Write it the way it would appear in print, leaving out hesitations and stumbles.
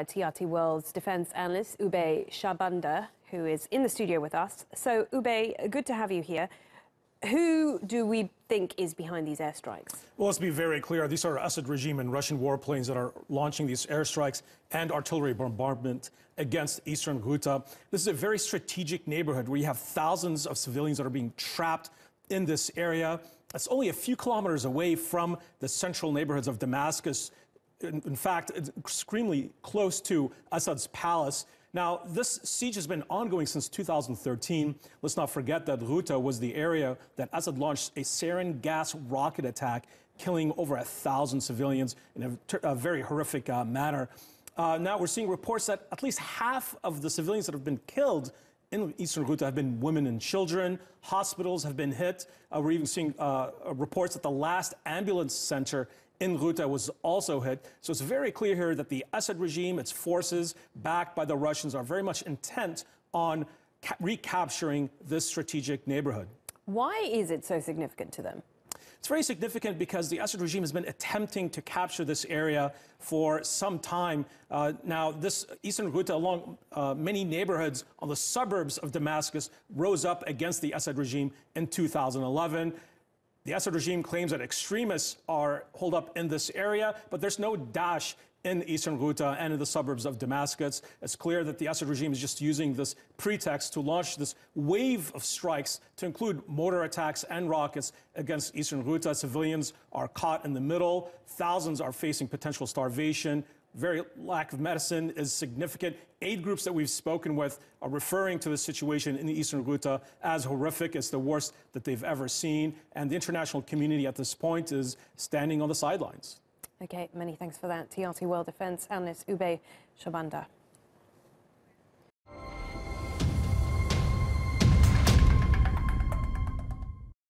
TRT World's defense analyst, Oubai Shahbandar, who is in the studio with us. So, Oubai, good to have you here. Who do we think is behind these airstrikes? Well, let's be very clear. These are Assad regime and Russian warplanes that are launching these airstrikes and artillery bombardment against eastern Ghouta. This is a very strategic neighborhood where you have thousands of civilians that are being trapped in this area. It's only a few kilometers away from the central neighborhoods of Damascus. In fact, it's extremely close to Assad's palace. Now, this siege has been ongoing since 2013. Let's not forget that Ghouta was the area that Assad launched a sarin gas rocket attack, killing over 1,000 civilians in a very horrific manner. Now, we're seeing reports that at least half of the civilians that have been killed in eastern Ghouta have been women and children. Hospitals have been hit. We're even seeing reports that the last ambulance center in Ghouta was also hit. So it's very clear here that the Assad regime, its forces, backed by the Russians, are very much intent on recapturing this strategic neighborhood. Why is it so significant to them? It's very significant because the Assad regime has been attempting to capture this area for some time. Now, this eastern Ghouta, along many neighborhoods on the suburbs of Damascus, rose up against the Assad regime in 2011. The Assad regime claims that extremists are holed up in this area, but there's no Daesh in eastern Ghouta and in the suburbs of Damascus. It's clear that the Assad regime is just using this pretext to launch this wave of strikes to include mortar attacks and rockets against eastern Ghouta. Civilians are caught in the middle. Thousands are facing potential starvation. Very lack of medicine is significant. Aid groups that we've spoken with are referring to the situation in the eastern Ghouta as horrific. It's the worst that they've ever seen. And the international community at this point is standing on the sidelines. Okay, many thanks for that. TRT World Defense analyst Oubai Shahbandar.